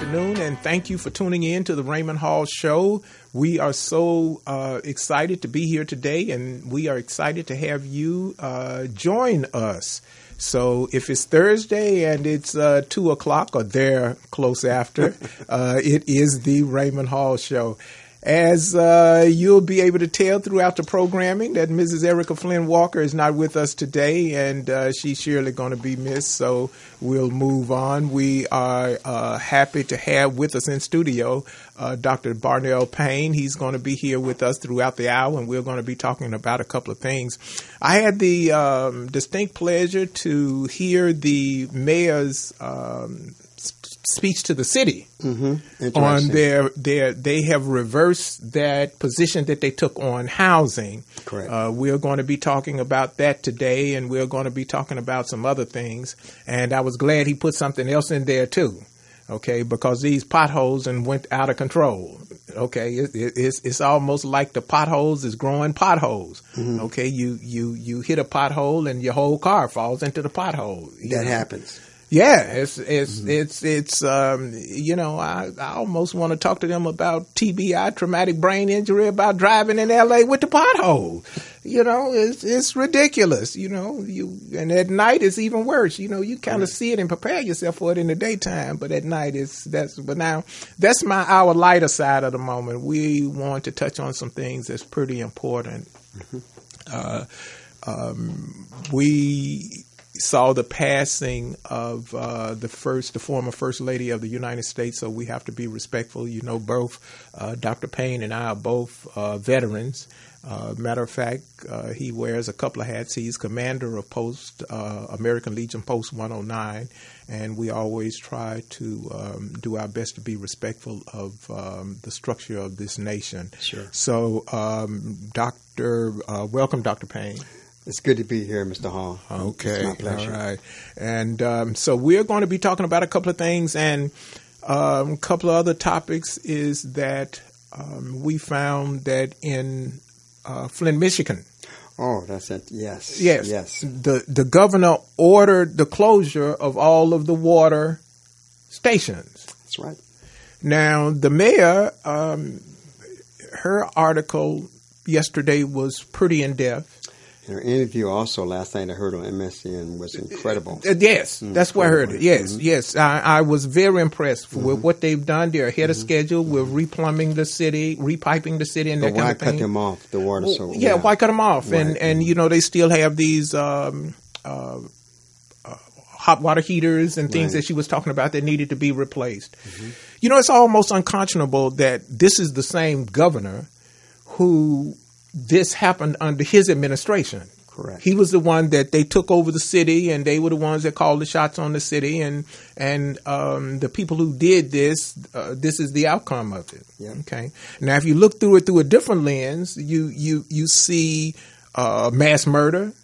afternoon, and thank you for tuning in to the Raymond Hall Show. We are so excited to be here today, and we are excited to have you join us. So if it's Thursday and it's 2 o'clock or there close after, it is the Raymond Hall Show. As you'll be able to tell throughout the programming that Mrs. Erica Flynn Walker is not with us today, and she's surely going to be missed, so we'll move on. We are happy to have with us in studio Dr. Barnell Payne. He's going to be here with us throughout the hour, and we're going to be talking about a couple of things. I had the distinct pleasure to hear the mayor's speech to the city on they have reversed that position that they took on housing. Correct. We're going to be talking about that today, and we're going to be talking about some other things. And I was glad he put something else in there too. Okay, because these potholes and went out of control. Okay, it's almost like the potholes is growing potholes. Mm-hmm. Okay, you hit a pothole and your whole car falls into the pothole. That happens. Yeah, it's you know, I almost want to talk to them about TBI, traumatic brain injury, about driving in LA with the pothole. You know, it's ridiculous. You know, and at night it's even worse. You know, you kind of see it and prepare yourself for it in the daytime, but at night but now that's our lighter side of the moment. We want to touch on some things that's pretty important. We saw the passing of the former First Lady of the United States, so we have to be respectful. You know, both Dr. Payne and I are both veterans. Matter of fact, he wears a couple of hats. He's commander of American Legion Post 109, and we always try to do our best to be respectful of the structure of this nation. Sure. So, welcome, Dr. Payne. It's good to be here, Mr. Hall. Okay. It's my pleasure. All right. And so we're going to be talking about a couple of things, and a couple of other topics is that we found that in Flint, Michigan. Oh, that's it. Yes. Yes. The governor ordered the closure of all of the water stations. That's right. Now, the mayor, her article yesterday was pretty in-depth. Her interview also last night I heard on MSN was incredible. Yes, that's where I heard it. Yes. I was very impressed with what they've done. They're ahead of schedule. We're replumbing the city, repiping the city, and that kind of thing. Why cut them off, the water? Why cut them off? Right. And you know, they still have these hot water heaters and things that she was talking about that needed to be replaced. Mm-hmm. You know, it's almost unconscionable that this is the same governor who this happened under his administration. Correct. He was the one that they took over the city, and they were the ones that called the shots on the city. And the people who did this, this is the outcome of it. Yeah. Okay. Now, if you look through it through a different lens, you see mass murder,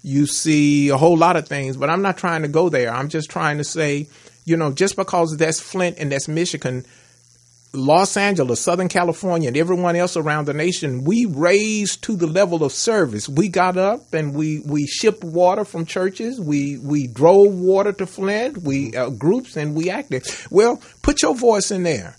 you see a whole lot of things. But I'm not trying to go there. I'm just trying to say, you know, just because that's Flint and that's Michigan, Los Angeles, Southern California, and everyone else around the nation, we raised to the level of service. We got up and we shipped water from churches. We drove water to Flint, groups, and we acted. Well, put your voice in there.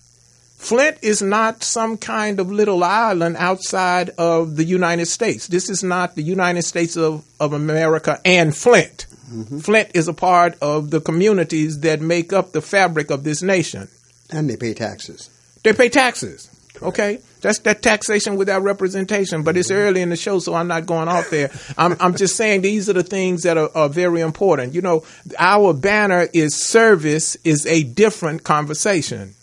Flint is not some kind of little island outside of the United States. This is not the United States of America and Flint. Mm-hmm. Flint is a part of the communities that make up the fabric of this nation. And they pay taxes. They pay taxes. Correct. Okay, that's that taxation without representation. But it's early in the show, so I'm not going off there. I'm just saying these are the things that are very important. You know, our banner is service is a different conversation.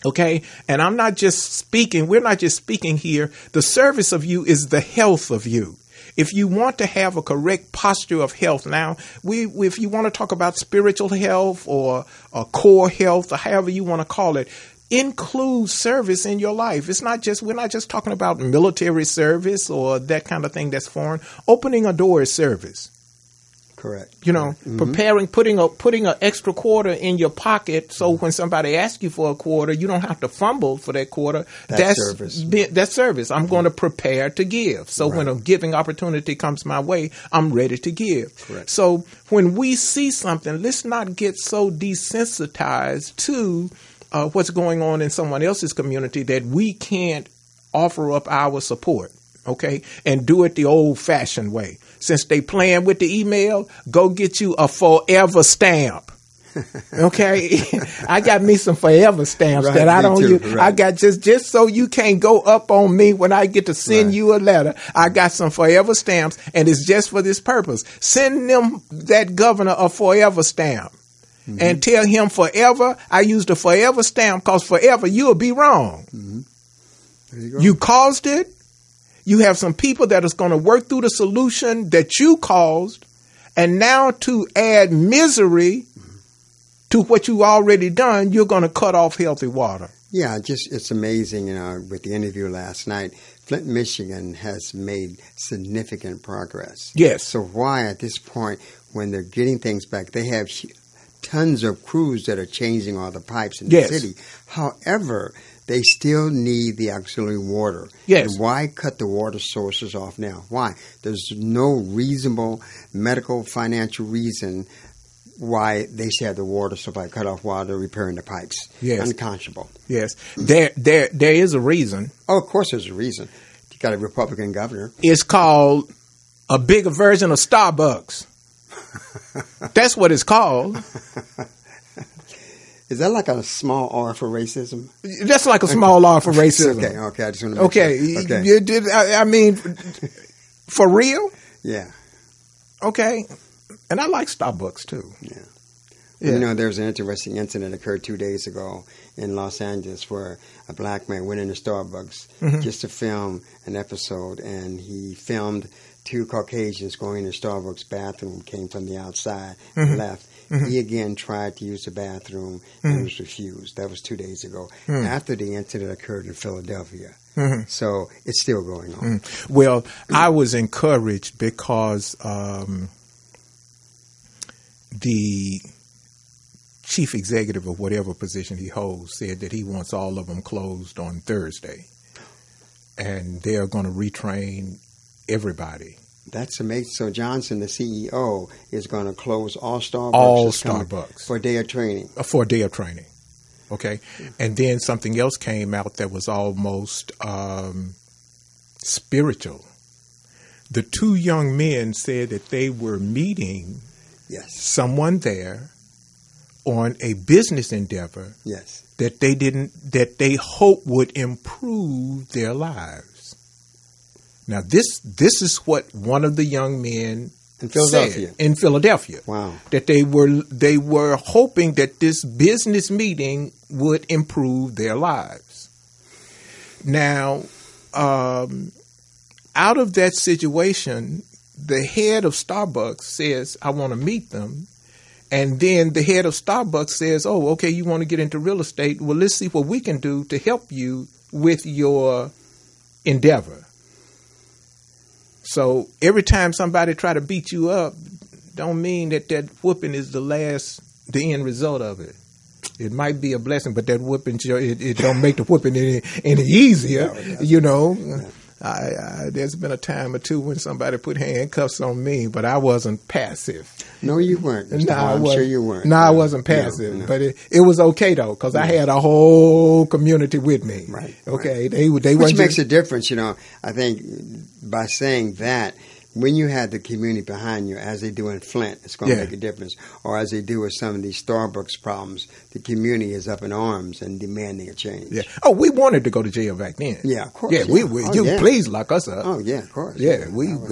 Okay, and I'm not just speaking. We're not just speaking here. The service of you is the health of you. If you want to have a correct posture of health, now, if you want to talk about spiritual health or core health or however you want to call it, include service in your life. We're not just talking about military service or that kind of thing that's foreign. Opening a door is service. Correct. You know, putting an extra quarter in your pocket so when somebody asks you for a quarter, you don't have to fumble for that quarter. That's service. That's service. I'm going to prepare to give. So when a giving opportunity comes my way, I'm ready to give. Correct. So when we see something, let's not get so desensitized to what's going on in someone else's community that we can't offer up our support. Okay, and do it the old-fashioned way. Since they playing with the email, go get you a forever stamp. Okay, I got me some forever stamps that I don't use. Right. I got just so you can't go up on me when I get to send you a letter. I got some forever stamps, and it's just for this purpose. Send them that governor a forever stamp. And tell him forever. I used a forever stamp because forever you'll be wrong. There you go. You caused it. You have some people that is going to work through the solution that you caused, and now to add misery to what you already done, you're going to cut off healthy water. Yeah, it's amazing. With the interview last night, Flint, Michigan has made significant progress. Yes. So why at this point, when they're getting things back, they have tons of crews that are changing all the pipes in the city. However, they still need the auxiliary water. Yes. And why cut the water sources off now? Why? There's no reasonable medical, financial reason why they should have the water supply cut off while they're repairing the pipes. Yes. Unconscionable. Yes. There is a reason. Oh, of course there's a reason. You got a Republican governor. It's called a bigger version of Starbucks. That's what it's called. Is that like a small R for racism? That's like a small R for racism. Okay. I just want to make sure. Okay. You did. I mean, for real? Yeah. Okay. And I like Starbucks too. Yeah. You know, there was an interesting incident that occurred 2 days ago in Los Angeles where a black man went into Starbucks just to film an episode, and he filmed two Caucasians going into Starbucks bathroom, came from the outside and left. He again tried to use the bathroom and was refused. That was 2 days ago after the incident occurred in Philadelphia. So it's still going on. Well, I was encouraged because the chief executive of whatever position he holds said that he wants all of them closed on Thursday. And they're going to retrain everybody. That's amazing. So Johnson, the CEO, is going to close all Starbucks. All Starbucks. For a day of training. For a day of training. Okay. And then something else came out that was almost spiritual. The two young men said that they were meeting someone there on a business endeavor that they hope would improve their lives. Now, this is what one of the young men said in Philadelphia. Wow. That they were hoping that this business meeting would improve their lives. Now, out of that situation, the head of Starbucks says, I want to meet them. And then the head of Starbucks says, oh, okay, you want to get into real estate? Well, let's see what we can do to help you with your endeavor. So every time somebody try to beat you up, don't mean that whooping is the end result of it. It might be a blessing, but that whooping, it don't make the whooping any easier, you know. Yeah. There's been a time or two when somebody put handcuffs on me, but I wasn't passive. No, you weren't. I'm sure you weren't. No, I wasn't passive, but it was okay though, because I had a whole community with me. Right. Okay. Right. Which makes a difference, you know. I think by saying that, when you have the community behind you, as they do in Flint, it's going to make a difference. Or as they do with some of these Starbucks problems, the community is up in arms and demanding a change. Yeah. Oh, we wanted to go to jail back then. Yeah, of course. Yeah, please lock us up. Oh, yeah, of course. Yeah,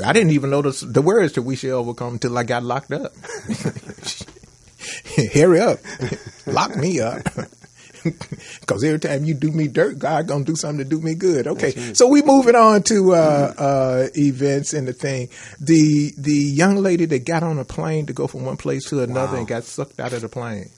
I didn't even know the words that we should overcome until I got locked up. Hurry up. Lock me up. Because every time you do me dirt, God going to do something to do me good. Okay, right. So we moving on to events and the thing. The young lady that got on a plane to go from one place to another and got sucked out of the plane.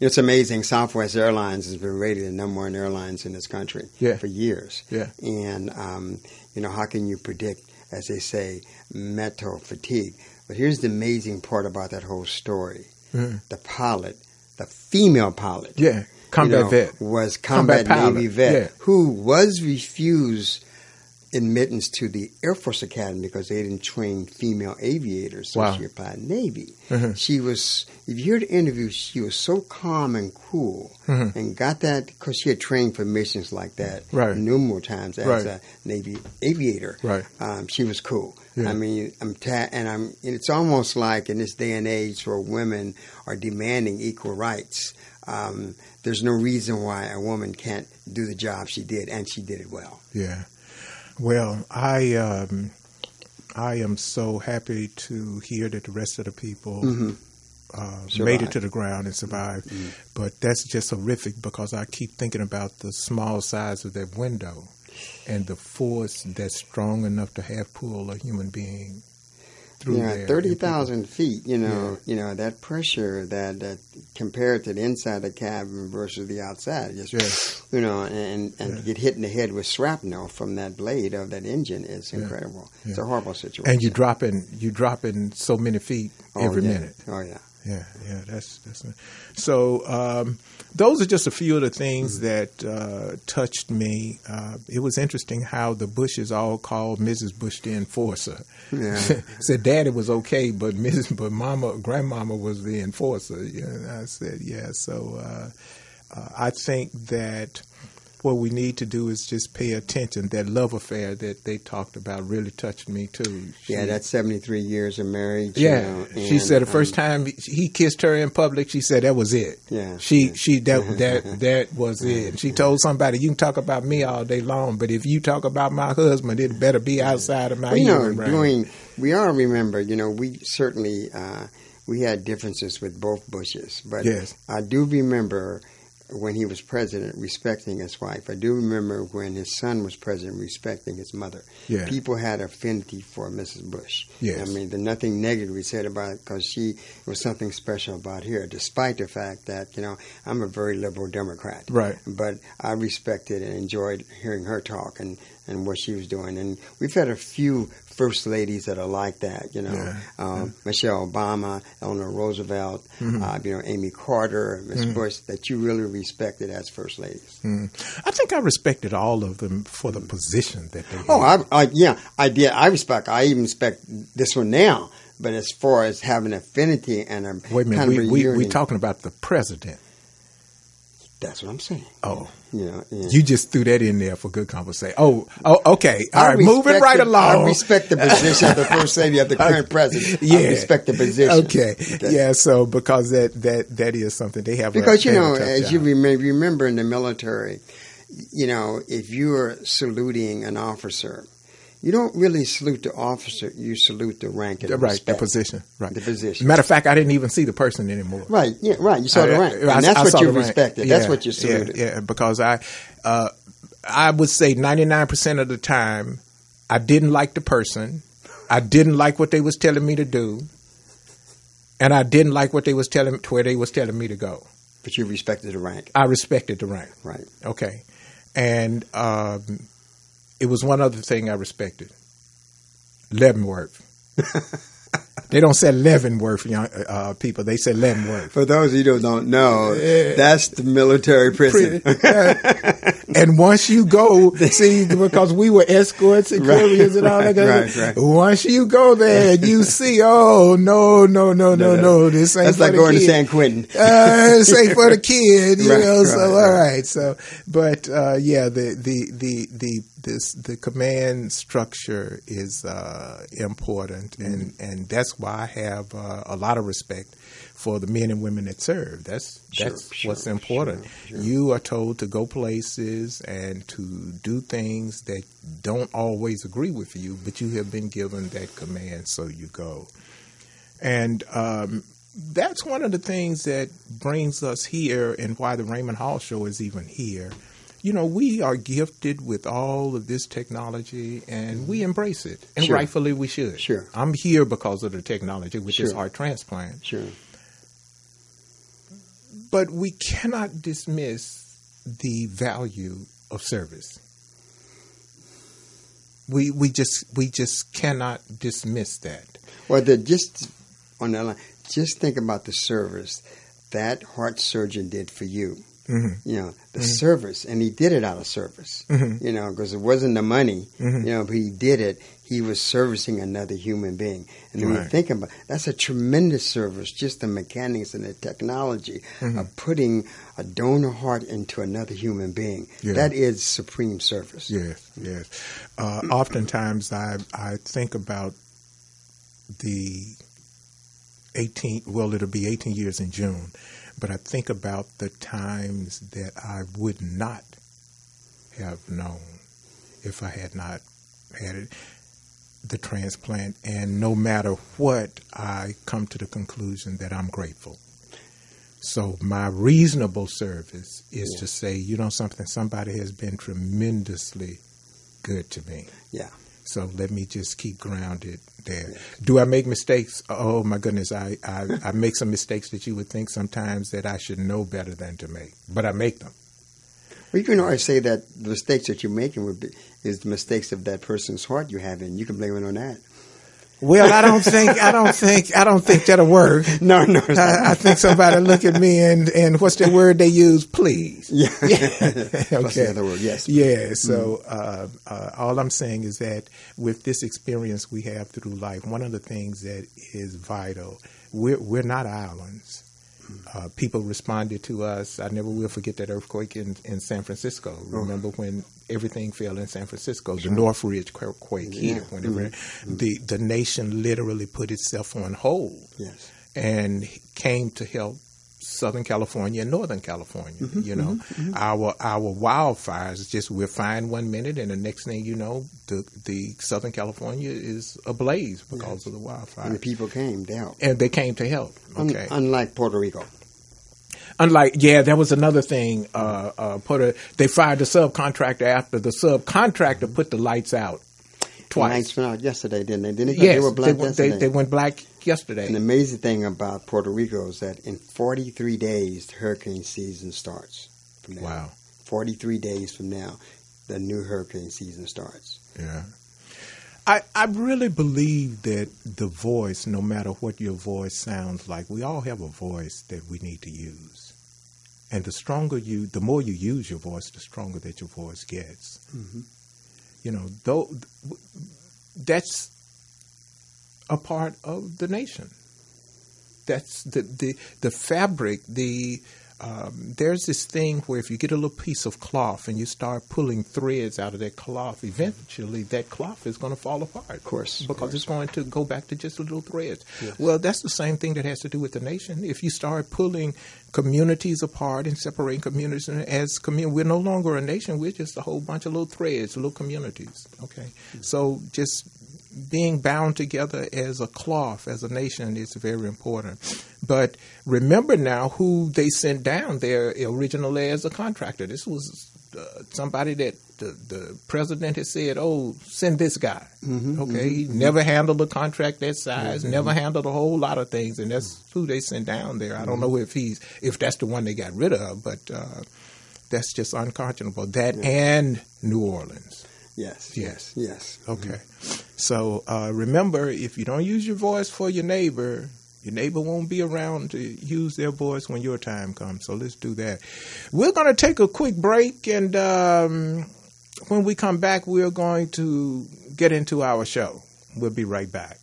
it's amazing. Southwest Airlines has been rated the number one airlines in this country for years. Yeah. And, how can you predict, as they say, mental fatigue? But here's the amazing part about that whole story. Mm-hmm. The pilot, the female pilot. Yeah. Combat vet. Was combat Navy vet who was refused admittance to the Air Force Academy because they didn't train female aviators, so she applied Navy. Mm-hmm. She was, if you hear the interview, she was so calm and cool, and got that because she had trained for missions like that numerous times as a Navy aviator. Right. She was cool. Yeah. I mean, it's almost like in this day and age where women are demanding equal rights. There's no reason why a woman can't do the job she did, and she did it well. Yeah. Well, I am so happy to hear that the rest of the people made it to the ground and survived. Mm-hmm. But that's just horrific because I keep thinking about the small size of that window and the force that's strong enough to have pull a human being through there. 30,000 feet, that pressure that compared to the inside of the cabin versus the outside, and get hit in the head with shrapnel from that blade of that engine is incredible. Yeah. It's a horrible situation. And you dropping so many feet every minute. Oh, yeah. Yeah, that's so. Those are just a few of the things that touched me. It was interesting how the Bushes all called Mrs. Bush the enforcer. Yeah. Said Daddy was okay, but Grandmama was the enforcer. I said, yeah. So I think that what we need to do is just pay attention. That love affair that they talked about really touched me too. That's 73 years of marriage. Yeah, she said the first time he kissed her in public, she said that was it. Yeah, that was it. She told somebody, "You can talk about me all day long, but if you talk about my husband, it better be outside of my hearing range." We all remember. We certainly we had differences with both Bushes, but I do remember when he was president, respecting his wife. I do remember when his son was president, respecting his mother. Yeah. People had affinity for Mrs. Bush. Yes. I mean, there's nothing negative we said about it because she was something special about her, despite the fact that, I'm a very liberal Democrat. Right. But I respected and enjoyed hearing her talk and what she was doing. And we've had a few first ladies that are like that, Michelle Obama, Eleanor Roosevelt, Amy Carter, Miss Bush, that you really respected as first ladies. I think I respected all of them for the position that they had. Oh, I did. I even respect this one now. But as far as having affinity and a wait a minute, we talking about the president. That's what I'm saying. Oh. You just threw that in there for good conversation. Oh, okay. All right, moving right along. I respect the position of the first lady of the current president. Yeah. I respect the position. Okay. Yeah, so because that is something they have. Because, as you remember in the military, if you're saluting an officer, you don't really salute the officer. You salute the rank and the respect. The position. Right. The position. Matter of fact, I didn't even see the person anymore. Right. Yeah. Right. You saw the rank. And that's what you respected. That's what you saluted. Yeah. Because I would say 99% of the time, I didn't like the person. I didn't like what they was telling me to do, and I didn't like where they was telling me to go. But you respected the rank. I respected the rank. Right. Okay. And it was one other thing I respected. Leavenworth. They don't say Leavenworth, people. They say Leavenworth. For those of you who don't know, that's the military prison. And once you go, because we were escorts and couriers and all that. Right. Once you go there and you see, no, this ain't that's for like the going kid. to San Quentin. This ain't for the kid, all right. So, but the command structure is important, and that's why I have a lot of respect for the men and women that serve. That's what's important. Sure. You are told to go places and to do things that don't always agree with you, but you have been given that command, so you go. And that's one of the things that brings us here and why the Raymond Hall Show is even here. We are gifted with all of this technology, and we embrace it. And rightfully we should. Sure. I'm here because of the technology, which is heart transplant. Sure. But we cannot dismiss the value of service. We just cannot dismiss that. Well, just on that line, just think about the service that heart surgeon did for you. Mm-hmm. You know, the service, and he did it out of service. Mm-hmm. You know, because it wasn't the money. You know, but he did it. He was servicing another human being. And when you think about it, that's a tremendous service, just the mechanics and the technology of putting a donor heart into another human being. Yeah. That is supreme service. Yes, yes. Oftentimes I think about the 18, well, it'll be 18 years in June, but I think about the times that I would not have known if I had not had the transplant, and no matter what, I come to the conclusion that I'm grateful. So my reasonable service is to say, you know something, somebody has been tremendously good to me. Yeah. So let me just keep grounded there. Yeah. Do I make mistakes? Oh, my goodness, I make some mistakes that you would think sometimes that I should know better than to make, but I make them. Well, you can always say that the mistakes that you're making is the mistakes of that person's heart you have, and you can blame it on that. Well, I don't think that'll work. No. I think somebody look at me and what's the word they use? Please. Yeah. Okay. What's the other word? Yes. Yeah. So all I'm saying is that with this experience we have through life, one of the things that is vital, we're not islands. People responded to us. I never will forget that earthquake in San Francisco. Remember when everything fell in San Francisco, the Northridge quake hit. Whenever the nation literally put itself on hold, and came to help Southern California and Northern California. Our wildfires, just we're fine 1 minute, and the next thing you know, the Southern California is ablaze because of the wildfire. And the people came to help. And they came to help. Okay. Unlike Puerto Rico. That was another thing. They fired the subcontractor after the subcontractor put the lights out twice. The lights went out yesterday, didn't they? Didn't they? Yes, they were black yesterday. They went black yesterday. And the amazing thing about Puerto Rico is that in 43 days, the hurricane season starts. From now. Wow. 43 days from now, the new hurricane season starts. Yeah. I really believe that the voice, no matter what your voice sounds like, we all have a voice that we need to use. And the more you use your voice, the stronger that your voice gets. Mm-hmm. That's a part of the nation. That's the fabric, there's this thing where if you get a little piece of cloth and you start pulling threads out of that cloth, eventually that cloth is going to fall apart. Of course. Because it's going to go back to just little threads. Yes. Well, that's the same thing that has to do with the nation. If you start pulling communities apart and separating communities we're no longer a nation. We're just a whole bunch of little threads, little communities. Okay. Mm-hmm. So just being bound together as a cloth, as a nation, is very important. But remember now who they sent down there originally as a contractor. This was somebody that the president had said, send this guy. Mm-hmm, okay, he never handled a contract that size, never handled a whole lot of things, and that's who they sent down there. I don't know if that's the one they got rid of, but that's just unconscionable. That and New Orleans. Yes. Okay. So remember, if you don't use your voice for your neighbor won't be around to use their voice when your time comes. So let's do that. We're going to take a quick break, and when we come back, we're going to get into our show. We'll be right back.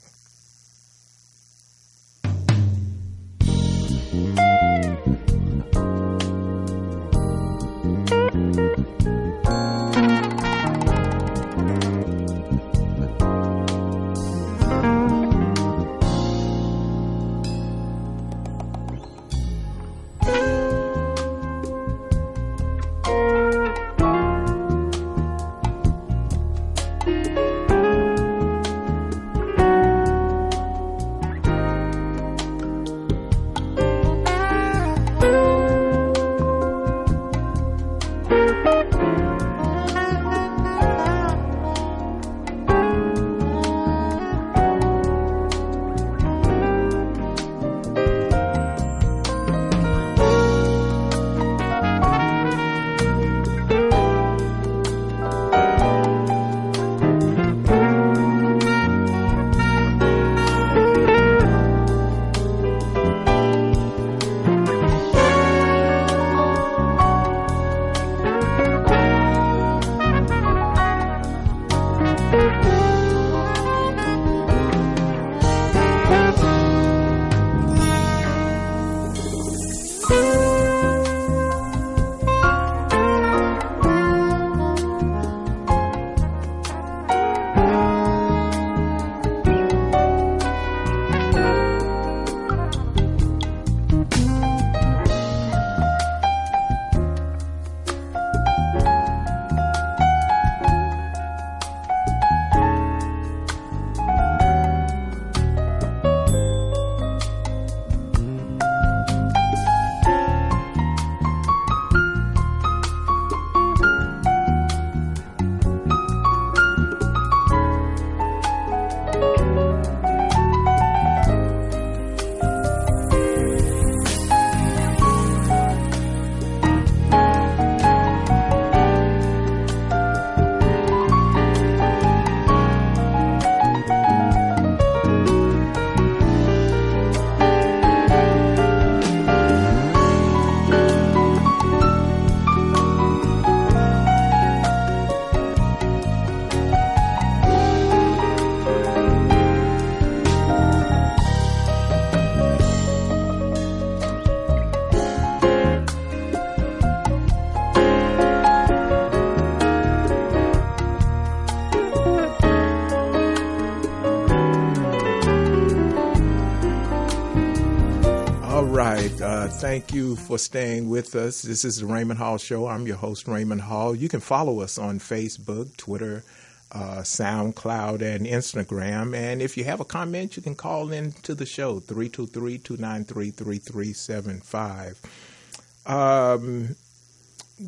right. Thank you for staying with us. This is the Raymond Hall Show. I'm your host, Raymond Hall. You can follow us on Facebook, Twitter, SoundCloud, and Instagram. And if you have a comment, you can call in to the show, 323-293-3375.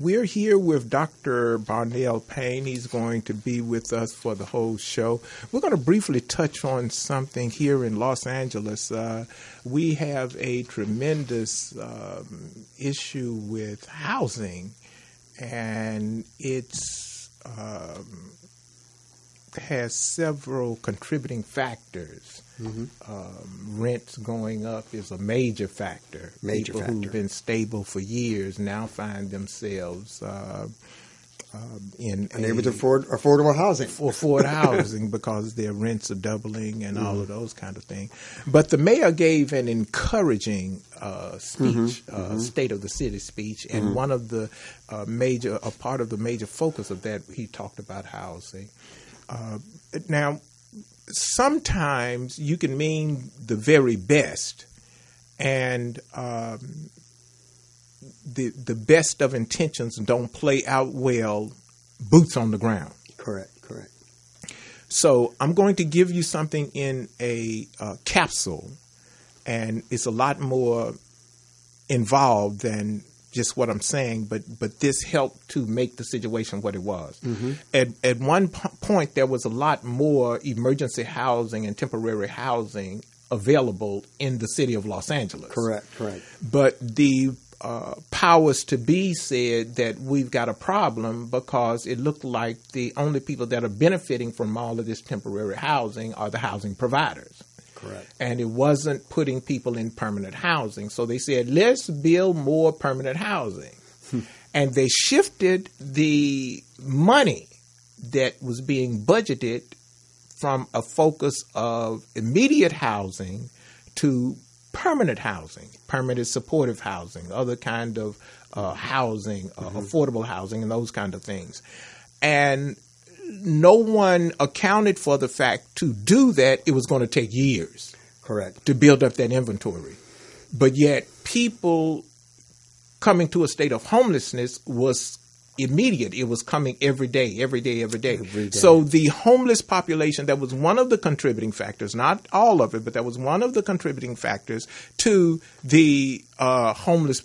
We're here with Dr. Barnell Payne. He's going to be with us for the whole show. We're going to briefly touch on something here in Los Angeles. We have a tremendous issue with housing, and it's has several contributing factors. Rents going up is a major factor. People who've been stable for years now find themselves unable to afford affordable housing. Afford housing because their rents are doubling and all of those kind of things. But the mayor gave an encouraging speech, State of the City speech, and one of the part of the major focus of that, he talked about housing. Now, sometimes you can mean the very best, and the best of intentions don't play out well, boots on the ground. Correct. So I'm going to give you something in a capsule, and it's a lot more involved than just what I'm saying, but this helped to make the situation what it was. At one point, there was a lot more emergency housing and temporary housing available in the city of Los Angeles. Correct. But the powers to be said that we've got a problem because it looked like the only people that are benefiting from all of this temporary housing are the housing providers. Correct. And it wasn't putting people in permanent housing. So they said, let's build more permanent housing. And they shifted the money that was being budgeted from a focus of immediate housing to permanent housing, permanent supportive housing, other kind of housing, affordable housing, and those kind of things. And no one accounted for the fact to do that it was going to take years. Correct. To build up that inventory. But yet people coming to a state of homelessness was immediate. It was coming every day. So the homeless population, that was one of the contributing factors, not all of it, but that was one of the contributing factors to the homeless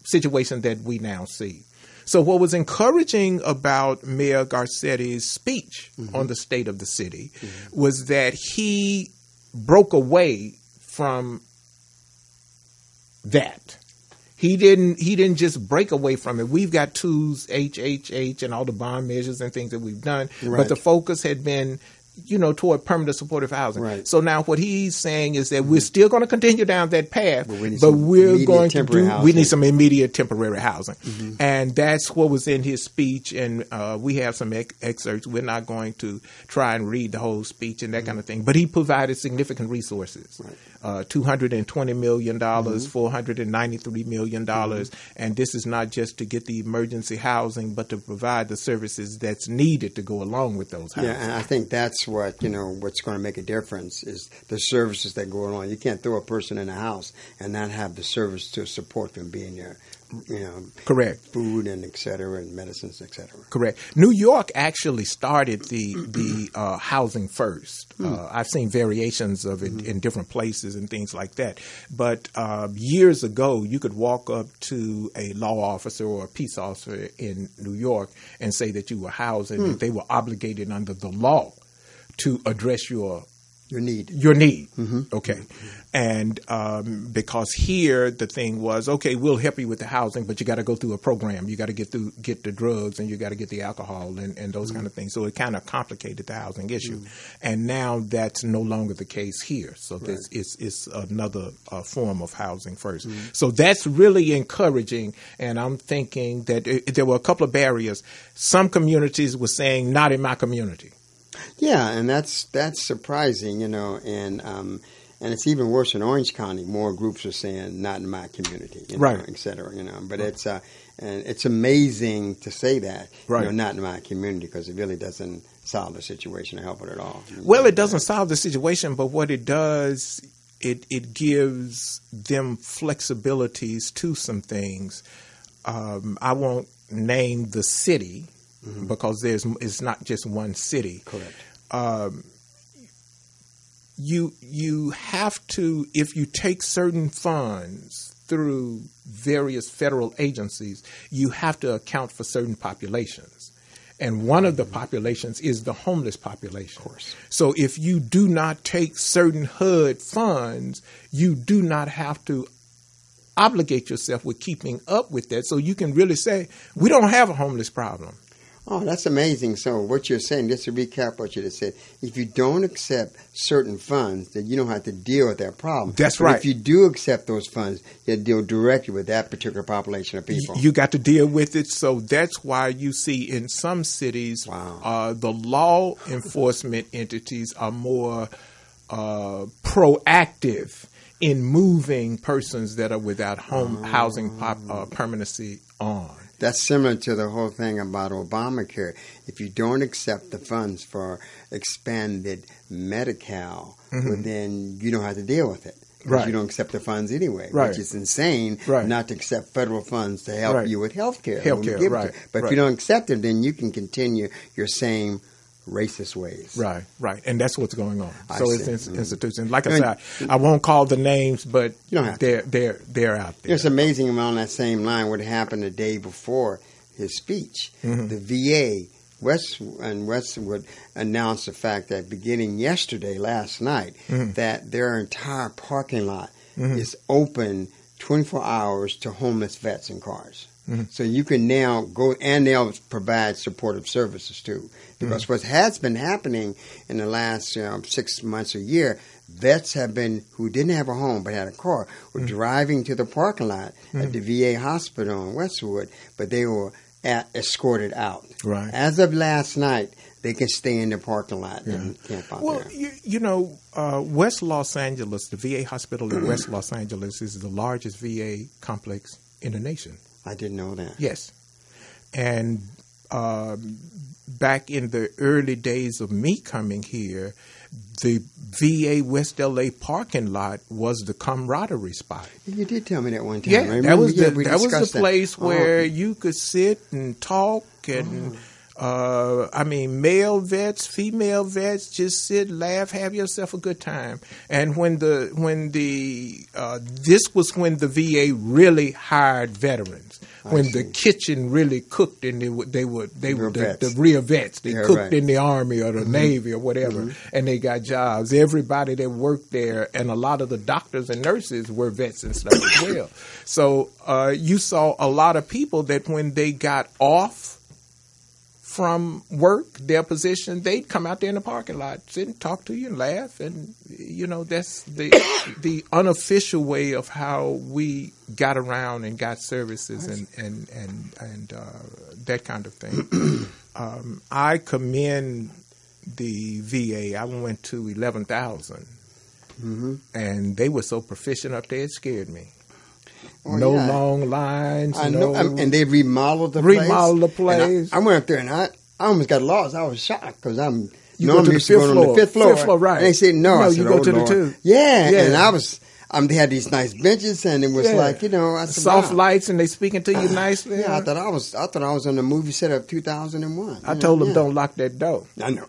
situation that we now see. So what was encouraging about Mayor Garcetti's speech on the state of the city was that he broke away from that. He didn't just break away from it. We've got tools, HHH, and all the bond measures and things that we've done, but the focus had been, toward permanent supportive housing. Right. So now what he's saying is that we're still going to continue down that path, but we need some immediate temporary housing. And that's what was in his speech, and we have some excerpts. We're not going to try and read the whole speech and that kind of thing, but he provided significant resources. $220 million, $493 million, and this is not just to get the emergency housing, but to provide the services that's needed to go along with those houses. Yeah, and I think that's what's going to make a difference is the services that go along. You can't throw a person in a house and not have the service to support them being there. Correct. Food and et cetera, and medicines, et cetera. Correct. New York actually started the housing first. I've seen variations of it in different places and things like that. But years ago, you could walk up to a law officer or a peace officer in New York and say that you were housed, and that they were obligated under the law to address your need. Okay. And because here the thing was, okay, we'll help you with the housing, but you got to go through a program. You got to get the drugs, and you got to get the alcohol and those kind of things. So it kind of complicated the housing issue. And now that's no longer the case here. So it's another form of housing first. So that's really encouraging. And I'm thinking that there were a couple of barriers. Some communities were saying, not in my community. Yeah, and that's surprising, and it's even worse in Orange County. More groups are saying, "Not in my community," et cetera. But it's amazing to say that, not in my community, because it really doesn't solve the situation or help it at all. Well, it doesn't solve the situation, but what it does, it gives them flexibilities to some things. I won't name the city because it's not just one city. Correct. You have to, if you take certain funds through various federal agencies, you have to account for certain populations. And one of the populations is the homeless population. Of course. So if you do not take certain HUD funds, you do not have to obligate yourself with keeping up with that. So you can really say, we don't have a homeless problem. Oh, that's amazing. So what you're saying, just to recap what you just said, if you don't accept certain funds, then you don't have to deal with that problem. That's but right. If you do accept those funds, you deal directly with that particular population of people. You got to deal with it. So that's why you see in some cities, the law enforcement entities are more proactive in moving persons that are without housing permanency on. That's similar to the whole thing about Obamacare. If you don't accept the funds for expanded Medi-Cal, well, then you don't have to deal with it. Because you don't accept the funds anyway, which is insane not to accept federal funds to help you with health care. But if you don't accept it, then you can continue your same racist ways. Right. And that's what's going on. It's institutions. Like I said, I won't call the names, but they're out there. It's amazing on that same line what happened the day before his speech. The VA, Westwood announced the fact that beginning last night, that their entire parking lot is open 24 hours to homeless vets and cars. So you can now go, and they'll provide supportive services too. Because what has been happening in the last 6 months or year, vets who didn't have a home but had a car, were driving to the parking lot at the VA hospital in Westwood, but they were escorted out. As of last night, they can stay in the parking lot and camp out there. West Los Angeles, the VA hospital in West Los Angeles is the largest VA complex in the nation. I didn't know that. Yes. And back in the early days of me coming here, the VA West LA parking lot was the camaraderie spot. You did tell me that one time. Yeah, that was the place where you could sit and talk and male vets, female vets, just sit, laugh, have yourself a good time. And this was when the VA really hired veterans. When the kitchen really cooked, and they were the real vets. They cooked in the Army or the Navy or whatever, and they got jobs. Everybody that worked there, and a lot of the doctors and nurses were vets and stuff as well. So you saw a lot of people that when they got off from work, their position, they'd come out there in the parking lot, sit and talk to you and laugh, and that's the unofficial way of how we got around and got services and that kind of thing. I commend the VA. I went to 11,000, and they were so proficient up there, it scared me. Long lines. I know, and they remodeled the place. I went up there and I almost got lost. I was shocked because I'm normally used to go on the fifth floor. Right. And they said no. You go to the 2. Yeah, and I was. They had these nice benches, and it was I said, soft lights, and they speaking to you nicely. Yeah, I thought I was on the movie set of 2001. I told them don't lock that door. I know.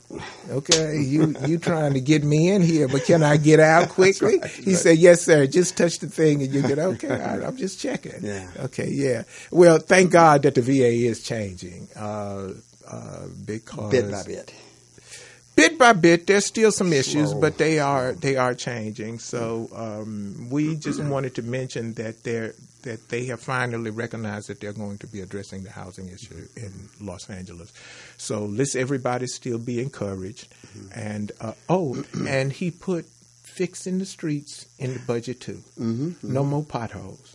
Okay, you trying to get me in here, but can I get out quickly? Right. He said, yes, sir. Just touch the thing, and you get okay. I'm just checking. Yeah. Okay. Yeah. Well, thank God that the VA is changing because bit by bit. Bit by bit, there's still some issues, but they are changing. So we just wanted to mention that they have finally recognized that they're going to be addressing the housing issue in Los Angeles. So let's everybody still be encouraged. And and he put fixing the streets in the budget too. No more potholes.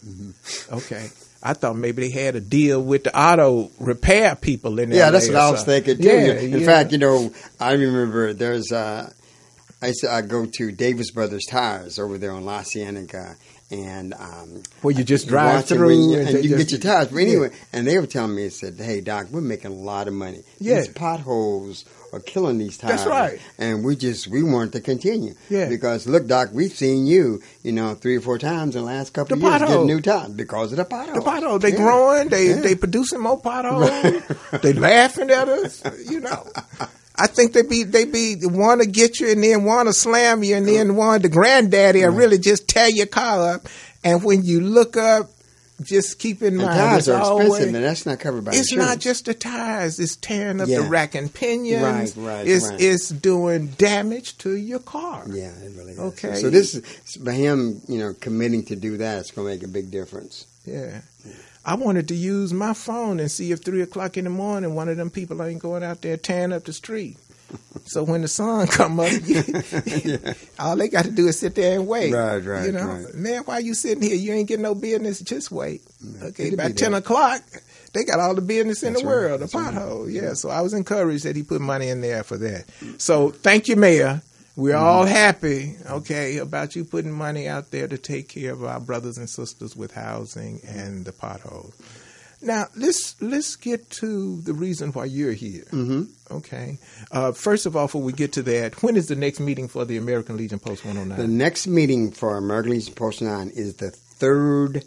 Okay. I thought maybe they had a deal with the auto repair people in there. Yeah, that's what I was thinking too. In fact, I remember there's I go to Davis Brothers Tires over there on La Cienega, and where you just drive through and you can get your tires. But anyway, and they were telling me, they said, "Hey, Doc, we're making a lot of money. These potholes are killing these tires." That's right. And we wanted to continue. Yeah. Because look, Doc, we've seen you, 3 or 4 times in the last couple of years getting new tires because of the potholes. The potholes, they growing, they producing more potholes. Right. They laughing at us, I think they be want to get you and then want to slam you and then want the granddaddy or really just tear your car up. And when you look up, just keep in mind, tires are expensive, and that's not covered by insurance. It's not just the tires; it's tearing up the rack and pinions. Right. It's doing damage to your car. Yeah, it really is. Okay, so this is by him, committing to do that. It's going to make a big difference. Yeah. I wanted to use my phone and see if 3 o'clock in the morning one of them people ain't going out there tearing up the street. So when the sun come up, all they got to do is sit there and wait. Right. Man, why you sitting here? You ain't getting no business. Just wait. Okay, by 10 o'clock, they got all the business in the world, the pothole. Yeah, so I was encouraged that he put money in there for that. So thank you, Mayor. We're all happy, about you putting money out there to take care of our brothers and sisters with housing and the potholes. Now, let's get to the reason why you're here. Mm-hmm. Okay. First of all, before we get to that, when is the next meeting for the American Legion Post 109? The next meeting for American Legion Post 109 is the third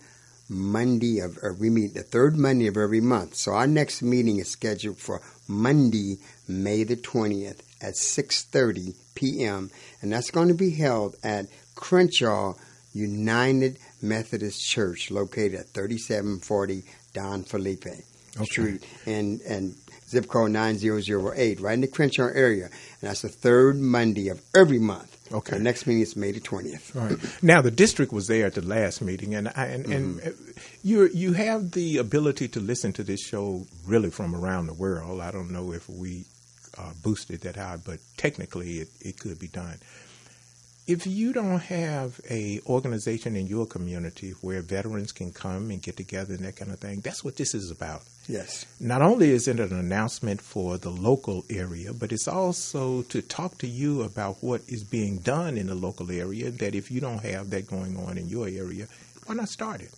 Monday we meet the third Monday of every month. So our next meeting is scheduled for Monday, May the 20th at 6:30 p.m. And that's going to be held at Crenshaw United Methodist Church, located at 3740 Don Felipe Street and zip code 90008, right in the Crenshaw area. And that's the third Monday of every month. Okay. The next meeting is May the 20th. All right. Now, the district was there at the last meeting, and you have the ability to listen to this show really from around the world. I don't know if we boosted that high, but technically it could be done. If you don't have a organization in your community where veterans can come and get together and that kind of thing, that's what this is about. Yes. Not only is it an announcement for the local area, but it's also to talk to you about what is being done in the local area, that if you don't have that going on in your area, why not start it?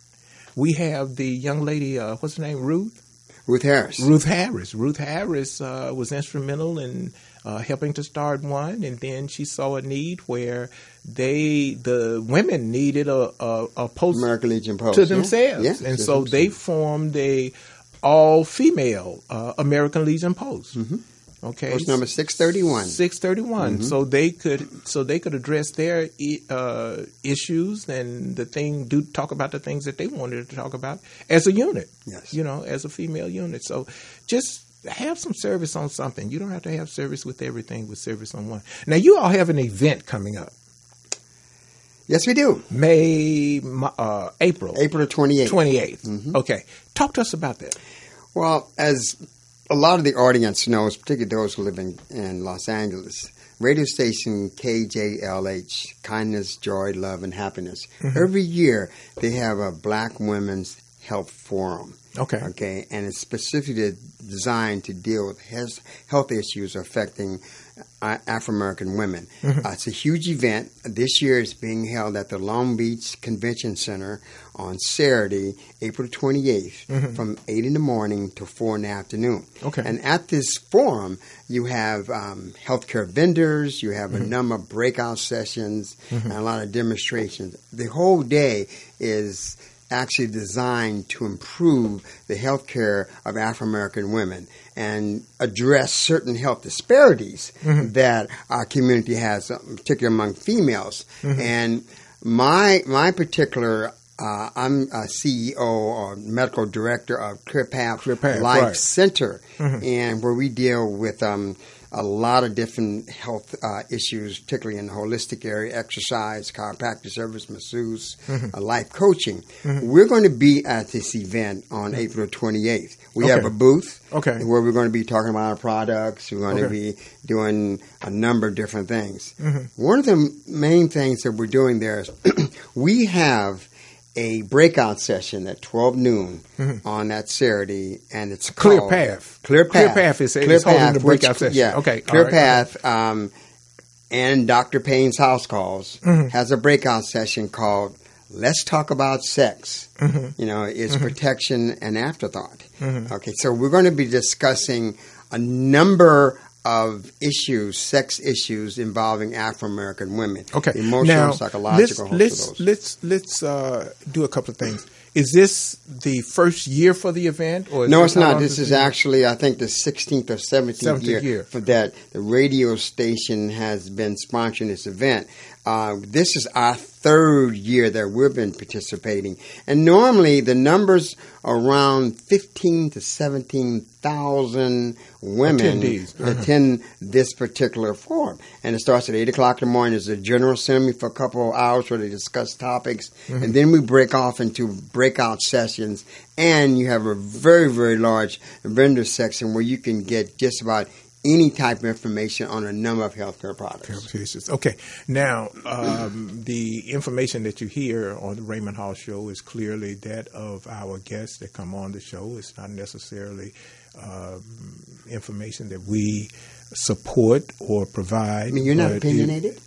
We have the young lady, what's her name, Ruth Harris. Ruth Harris was instrumental in helping to start one, and then she saw a need where the women needed a post, American Legion Post to themselves, and so they formed a all-female American Legion Post. Mm-hmm. Okay, post number 631. 631. Mm-hmm. So they could address their issues and talk about the things that they wanted to talk about as a unit. Yes, as a female unit. So just have some service on something. You don't have to have service with everything, with service on one. Now, you all have an event coming up. Yes, we do. April the 28th. 28th. Mm-hmm. Okay. Talk to us about that. Well, as a lot of the audience knows, particularly those who live in Los Angeles, radio station KJLH, Kindness, Joy, Love, and Happiness, every year they have a Black Women's Health Forum. Okay, and it's specifically designed to deal with health issues affecting Afro-American women. It's a huge event. This year it's being held at the Long Beach Convention Center on Saturday, April 28th, from 8 in the morning to 4 in the afternoon. Okay. And at this forum, you have healthcare vendors, you have a number of breakout sessions, and a lot of demonstrations. The whole day is actually designed to improve the health care of Afro-American women and address certain health disparities that our community has, particularly among females. And my particular, I'm a CEO or medical director of Clear Path Life Center, and where we deal with a lot of different health issues, particularly in the holistic area, exercise, chiropractic service, masseuse, life coaching. We're going to be at this event on April 28th. We have a booth where we're going to be talking about our products. We're going to be doing a number of different things. One of the main things that we're doing there is we have a breakout session at 12 noon on that Saturday, and it's Clear called Path. Clear Path. Clear Path is holding the breakout session. Yeah. Okay. Clear Path. and Dr. Payne's House Calls Mm-hmm. has a breakout session called Let's Talk About Sex. Mm-hmm. It's protection and afterthought. Mm-hmm. Okay, so we're going to be discussing a number of issues, sex issues involving Afro-American women. Okay. Emotional, now, psychological, let's do a couple of things. Is this the first year for the event? Or No, it's not. This is actually, I think, the 16th or 17th year for that. The radio station has been sponsoring this event. This is our third year that we've been participating. And normally the numbers are around 15 to 17,000 women attend this particular forum. And it starts at 8 o'clock in the morning. There's a general assembly for a couple of hours where they discuss topics. And then we break off into breakout sessions. And you have a very, very large vendor section where you can get just about any type of information on a number of healthcare products. Okay. Now, the information that you hear on the Raymond Hall Show is clearly that of our guests that come on the show. It's not necessarily information that we support or provide. I mean, you're not opinionated?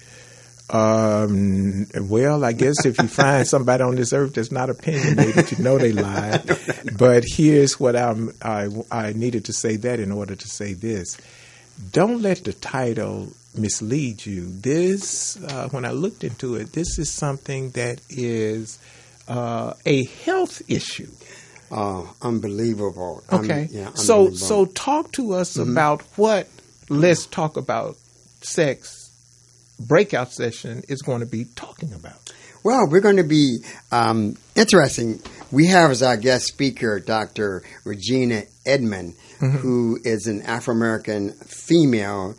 Well, I guess if you find somebody on this earth that's not opinionated, you know they lied. But here's what I needed to say that in order to say this. Don't let the title mislead you. This, when I looked into it, this is something that is a health issue. Unbelievable. Okay. Unbelievable. So talk to us about what Let's Talk About Sex breakout session is going to be talking about. Well, we're going to be interesting. We have as our guest speaker Dr. Regina Edmond, who is an Afro-American female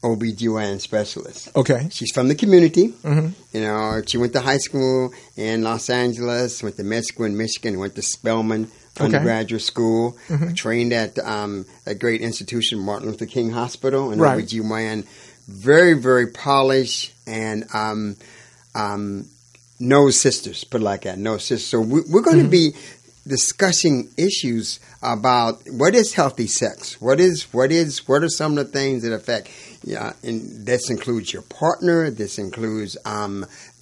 OBGYN specialist. Okay. She's from the community. She went to high school in Los Angeles, went to med school in Michigan, went to Spelman undergraduate school, trained at a great institution, Martin Luther King Hospital, and OBGYN. Very, very polished and no sisters, put it like that, no sisters. So we're going to be discussing issues about what is healthy sex, what are some of the things that affect. And this includes your partner. This includes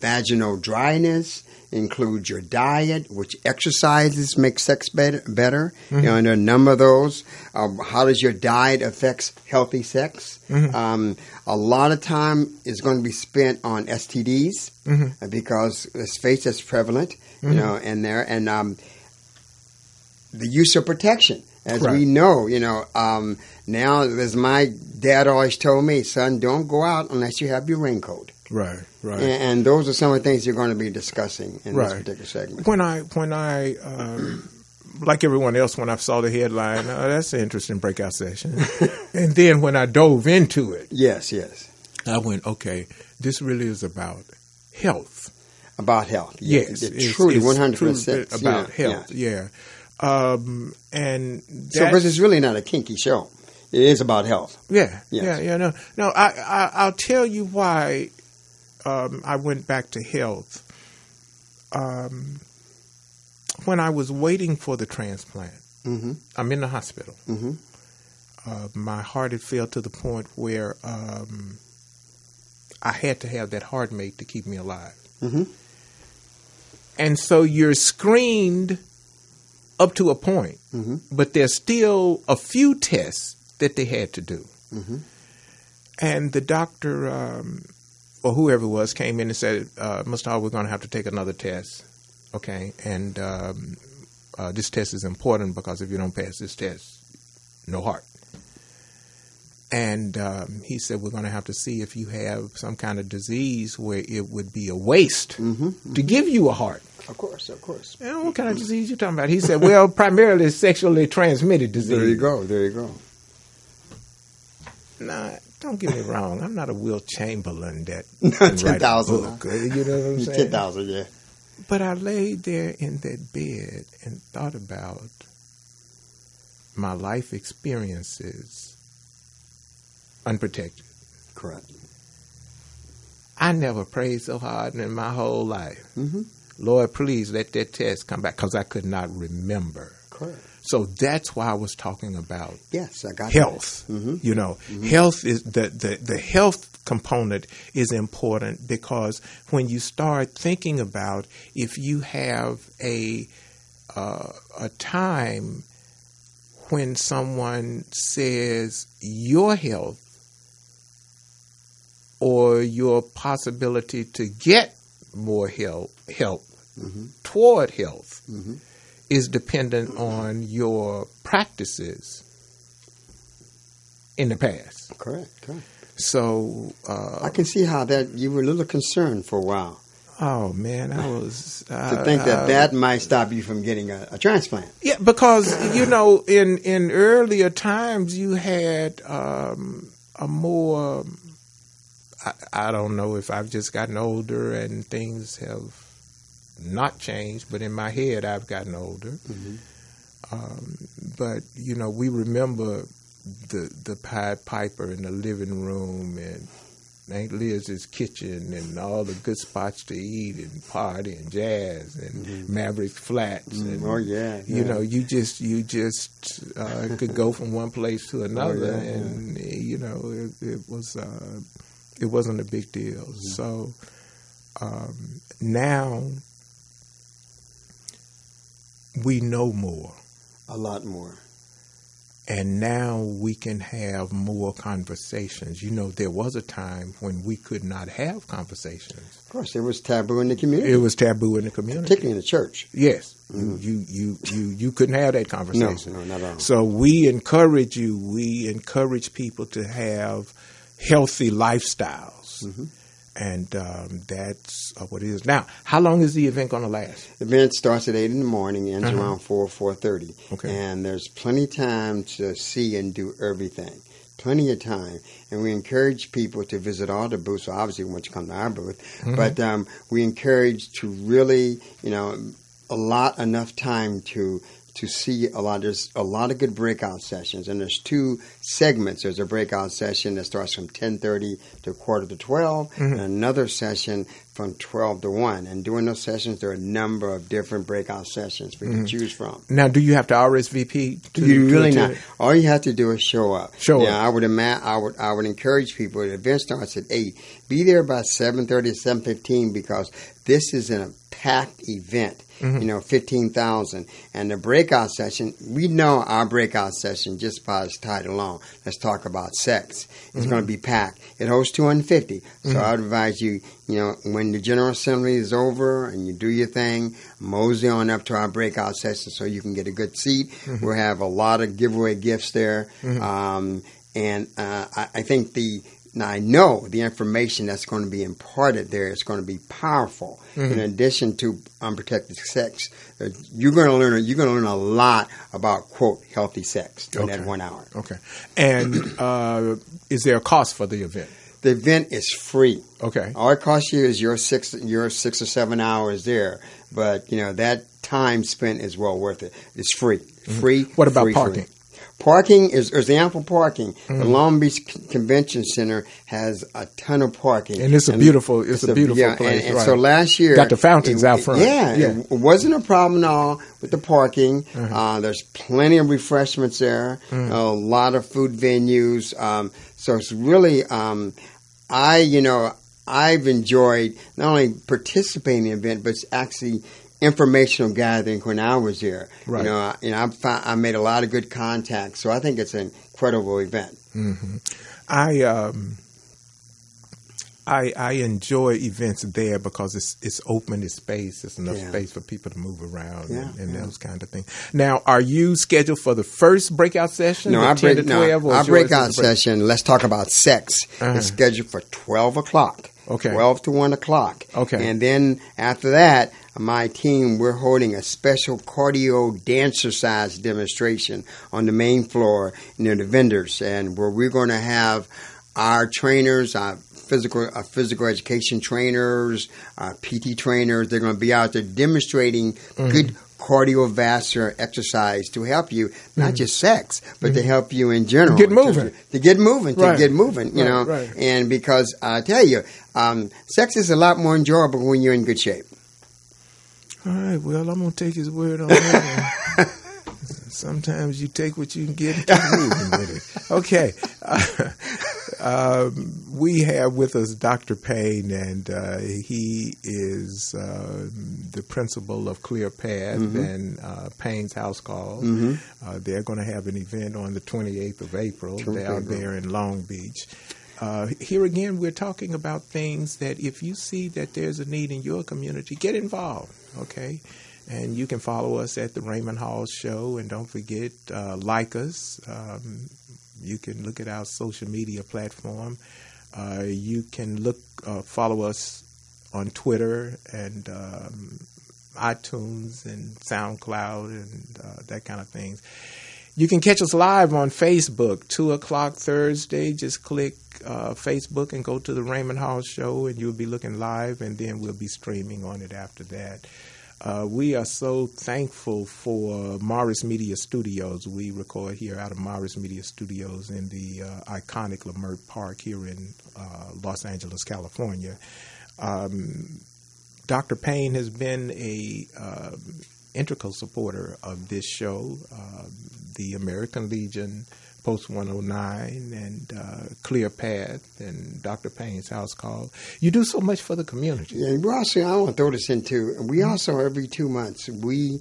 vaginal dryness. Includes your diet, which exercises make sex better. And there are a number of those. How does your diet affect healthy sex? A lot of time is going to be spent on STDs because let's face it, it's prevalent, in there, and the use of protection. As we know, now as my dad always told me, son, don't go out unless you have your raincoat. Right. And those are some of the things you're going to be discussing in this particular segment. When I like everyone else, when I saw the headline, that's an interesting breakout session. And then when I dove into it, yes, I went, okay, this really is about health. About health, yes, it's truly 100% about health. Yeah. And so, but it's really not a kinky show. It is about health. Yeah. No. I'll tell you why. I went back to health. When I was waiting for the transplant, I'm in the hospital. My heart had failed to the point where I had to have that heart mate to keep me alive. And so you're screened up to a point, but there's still a few tests that they had to do. And the doctor... or whoever it was, came in and said, Mr. Hall, we're going to have to take another test, okay? And this test is important because if you don't pass this test, no heart. And he said, we're going to have to see if you have some kind of disease where it would be a waste to give you a heart. Of course. And what kind of disease you talking about? He said, well, primarily sexually transmitted disease. There you go. Nah, don't get me wrong. I'm not a Will Chamberlain that 10,000. You know what I'm saying? 10,000, yeah. But I laid there in that bed and thought about my life experiences unprotected. Correct. I never prayed so hard in my whole life. Lord, please let that test come back because I could not remember. Correct. So that's why I was talking about I got health. that. Health is the health component is important, because when you start thinking about if you have a time when someone says your health or your possibility to get more help toward health is dependent on your practices in the past. Correct. So I can see how that you were a little concerned for a while. Oh man, I was to think that might stop you from getting a transplant. Yeah, because in earlier times you had a more. I don't know if I've just gotten older and things have not changed, but in my head I've gotten older. But we remember the Pied Piper in the living room and Aunt Liz's kitchen and all the good spots to eat and party and jazz and Maverick Flats. And, you just could go from one place to another, and it wasn't a big deal. So now we know more. A lot more. And now we can have more conversations. There was a time when we could not have conversations. Of course, it was taboo in the community. It was taboo in the community, particularly in the church. Yes, you couldn't have that conversation. No, not at all. So we encourage you. We encourage people to have healthy lifestyles. And that's what it is. Now, how long is the event going to last? The event starts at 8 in the morning, ends around 4:30. Okay. And there's plenty of time to see and do everything. Plenty of time. And we encourage people to visit all the booths. So obviously, once you come to our booth. But we encourage to really, enough time to see a lot. There's a lot of good breakout sessions, and there's two segments. There's a breakout session that starts from 10:30 to 11:45, and another session from 12 to 1. And during those sessions, there are a number of different breakout sessions for you to choose from. Now, do you have to RSVP? You really not. All you have to do is show up. Show up. I would encourage people. The event starts at 8. Be there by 7:30 or 7:15, because this is a packed event. 15,000. And the breakout session, we know our breakout session just by its title alone. Let's talk about sex. It's going to be packed. It holds 250. So I would advise you, when the General Assembly is over and you do your thing, mosey on up to our breakout session so you can get a good seat. We'll have a lot of giveaway gifts there. I think Now, I know the information that's going to be imparted there is going to be powerful. In addition to unprotected sex, you're going to learn a lot about, quote, healthy sex in that 1 hour. Okay. And is there a cost for the event? The event is free. Okay. All it costs you is your 6 or 7 hours there, but that time spent is well worth it. It's free. Free. What about parking? Parking there's ample parking. The Long Beach Convention Center has a ton of parking, and it's a beautiful place. And so last year, got the fountains out front. It wasn't a problem at all with the parking. There's plenty of refreshments there. A lot of food venues. So it's really, I've enjoyed not only participating in the event, but it's actually informational gathering when I was here. Right. I made a lot of good contacts, so I think it's an incredible event. I enjoy events there because it's open, it's space, it's enough space for people to move around and those kind of things. Now, are you scheduled for the first breakout session? Our breakout session, let's talk about sex, is scheduled for 12 o'clock. Okay. 12 to 1 o'clock. Okay. And then after that, my team, we're holding a special cardio dancercise demonstration on the main floor near the vendors, and where we're going to have our trainers, our physical education trainers, PT trainers. They're going to be out there demonstrating good cardiovascular exercise to help you, not just sex, but to help you in general. Get moving. To get moving, you know. Right. And because I tell you, sex is a lot more enjoyable when you're in good shape. All right, well, I'm going to take his word on that. Sometimes you take what you can get and keep moving with it. Okay. We have with us Dr. Payne, and he is the principal of Clear Path and Payne's House Calls. They're going to have an event on the 28th of April down there in Long Beach. Here again, we're talking about things that if you see that there's a need in your community, get involved, okay? And you can follow us at the Raymond Hall Show, and don't forget, like us. You can look at our social media platform. You can follow us on Twitter and iTunes and SoundCloud and that kind of things. You can catch us live on Facebook, 2 o'clock Thursday. Just click Facebook and go to the Raymond Hall Show, and you'll be looking live, and then we'll be streaming on it after that. We are so thankful for Morris Media Studios. We record here out of Morris Media Studios in the iconic Leimert Park here in Los Angeles, California. Dr. Payne has been a integral supporter of this show, the American Legion, Post 109, and Clear Path, and Dr. Payne's House Call. You do so much for the community. Yeah, we also, I want to throw this in too. We also, every 2 months, we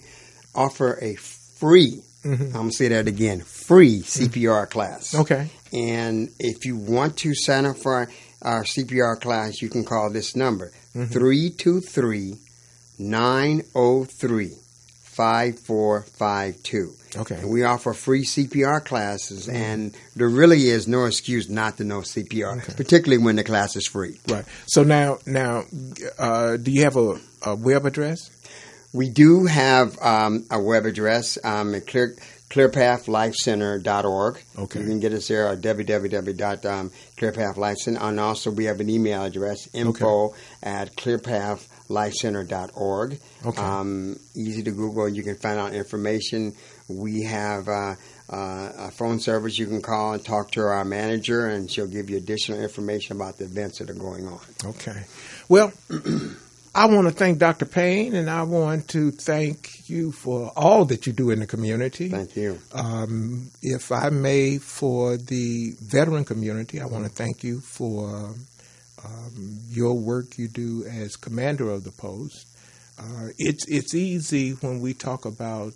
offer a free, I'm going to say that again, free CPR class. Okay. And if you want to sign up for our CPR class, you can call this number, 323-903-5452. Okay. And we offer free CPR classes, and there really is no excuse not to know CPR, particularly when the class is free. Right. So now, do you have a web address? We do have a web address at clearpathlifecenter.org. Okay. You can get us there at www.clearpathlifecenter. And also we have an email address, info@clearpathlifecenter.org. Okay. Easy to Google. You can find out information. We have a phone service you can call and talk to our manager, and she'll give you additional information about the events that are going on. Okay. Well, I want to thank Dr. Payne, and I want to thank you for all that you do in the community. Thank you. If I may, for the veteran community, I want to thank you for your work you do as commander of the post. It's easy when we talk about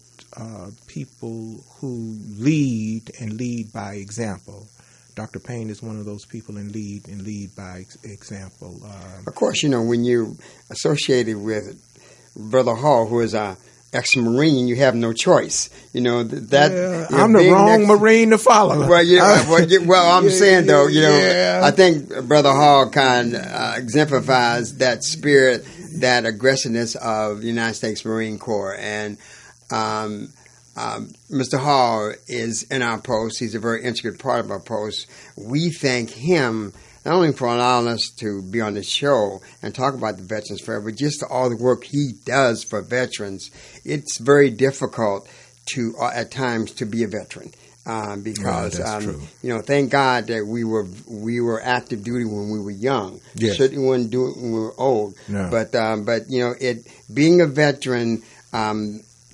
people who lead and lead by example. Dr. Payne is one of those people in lead by example. Of course, when you're associated with Brother Hall, who is a ex-Marine, you have no choice. I'm the wrong Marine to follow. I'm saying though, I think Brother Hall kind of exemplifies that spirit, that aggressiveness of the United States Marine Corps, and Mr. Hall is in our post. He's a very intricate part of our post. We thank him not only for allowing us to be on the show and talk about the Veterans Fair, but just all the work he does for veterans. It's very difficult at times to be a veteran. Because thank God that we were active duty when we were young. Yes. Certainly wouldn't do it when we were old. No. But being a veteran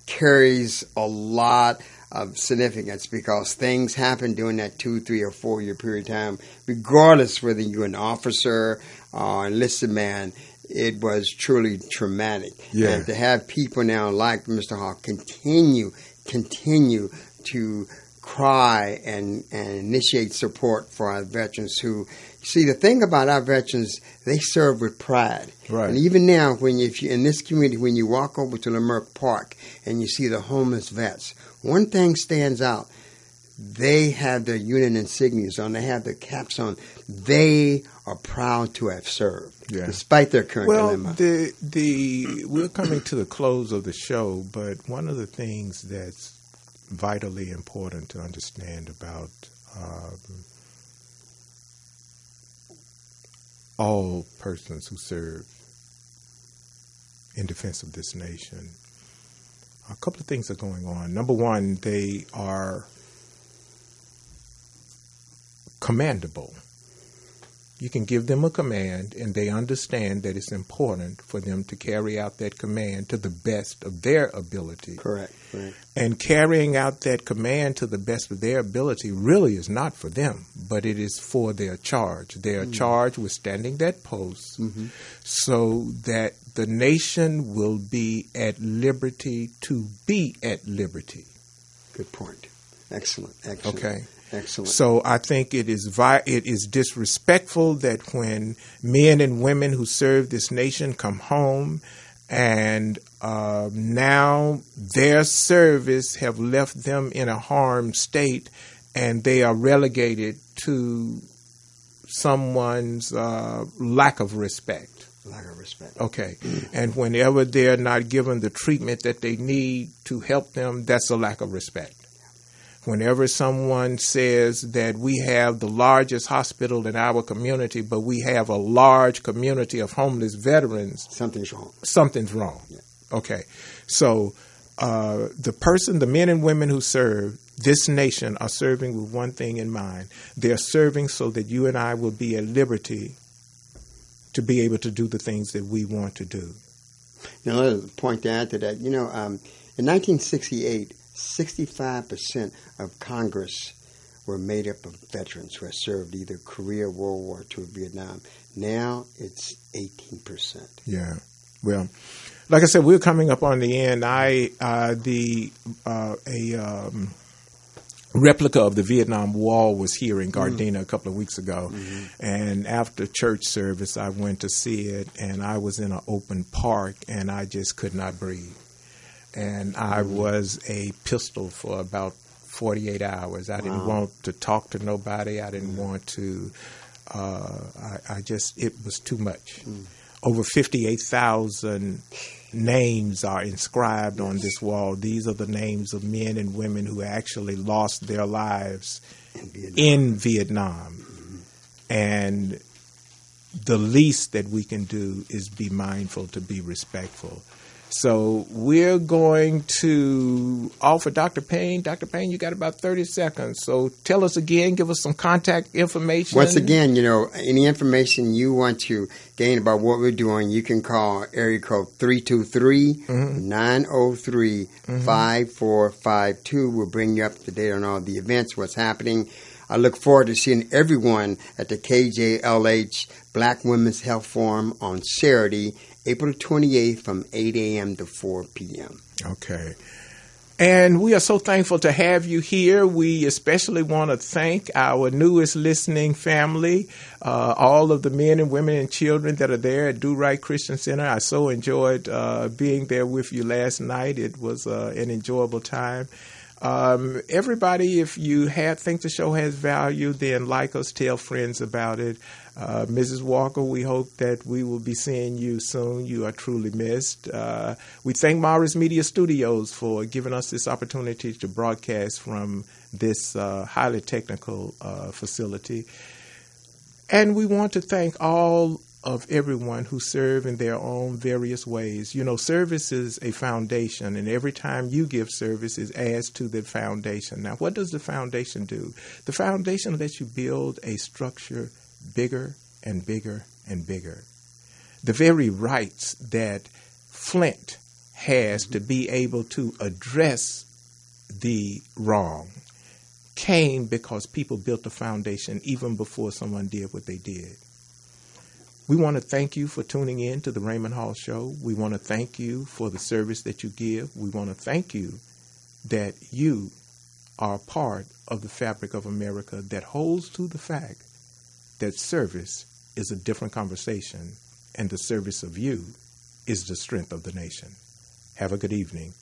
carries a lot of significance, because things happen during that 2, 3, or 4 year period of time, regardless whether you're an officer or enlisted man. It was truly traumatic. Yeah. And to have people now like Mr. Hall continue to cry and initiate support for our veterans who, see, the thing about our veterans, they serve with pride. Right. And even now, if you in this community, when you walk over to Leimert Park and you see the homeless vets, one thing stands out. They have their unit insignias on. They have their caps on. They are proud to have served, despite their current dilemma. We're coming to the close of the show, but one of the things that's vitally important to understand about all persons who serve in defense of this nation, a couple of things are going on. Number one, they are commendable. You can give them a command, and they understand that it's important for them to carry out that command to the best of their ability. Correct. Right. And carrying out that command to the best of their ability really is not for them, but it is for their charge. They are charged with standing that post so that the nation will be at liberty to be at liberty. Good point. Excellent. Okay. Excellent. So I think it is disrespectful that when men and women who serve this nation come home and now their service have left them in a harmed state and they are relegated to someone's lack of respect. Lack of respect. Okay. And whenever they're not given the treatment that they need to help them, that's a lack of respect. Whenever someone says that we have the largest hospital in our community, but we have a large community of homeless veterans, something's wrong. Something's wrong. Yeah. Okay. So the men and women who serve this nation are serving with one thing in mind. They're serving so that you and I will be at liberty to be able to do the things that we want to do. Now, another point to add to that, in 1968, 65% of Congress were made up of veterans who had served either Korea, World War II, or Vietnam. Now it's 18%. Yeah. Well, like I said, we're coming up on the end. Replica of the Vietnam Wall was here in Gardena a couple of weeks ago. And after church service, I went to see it, and I was in an open park, and I just could not breathe. And I was a pistol for about 48 hours. I didn't want to talk to nobody. I didn't want to, it was too much. Over 58,000 names are inscribed on this wall. These are the names of men and women who actually lost their lives in Vietnam. And the least that we can do is be mindful to be respectful. So we're going to offer Dr. Payne. Dr. Payne, you got about 30 seconds. So tell us again, give us some contact information. Once again, any information you want to gain about what we're doing, you can call area code 323-903-5452. We'll bring you up to date on all the events, what's happening. I look forward to seeing everyone at the KJLH Black Women's Health Forum on Saturday, April 28th from 8 a.m. to 4 p.m. Okay. And we are so thankful to have you here. We especially want to thank our newest listening family, all of the men and women and children that are there at Do Right Christian Center. I so enjoyed being there with you last night. It was an enjoyable time. Everybody, if you think the show has value, then like us, tell friends about it. Mrs. Walker, we hope that we will be seeing you soon. You are truly missed. We thank Morris Media Studios for giving us this opportunity to broadcast from this highly technical facility. And we want to thank all of everyone who serve in their own various ways. Service is a foundation, and every time you give service, it adds to the foundation. Now, what does the foundation do? The foundation lets you build a structure bigger and bigger and bigger. The very rights that Flint has to be able to address the wrong came because people built the foundation even before someone did what they did. We want to thank you for tuning in to the Raymond Hall Show. We want to thank you for the service that you give. We want to thank you that you are a part of the fabric of America that holds to the fact that service is a different conversation, and the service of you is the strength of the nation. Have a good evening.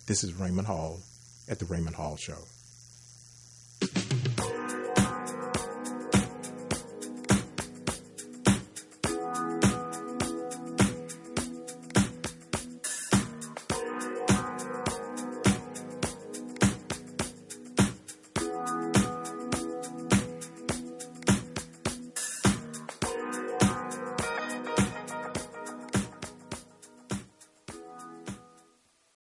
This is Raymond Hall at the Raymond Hall Show.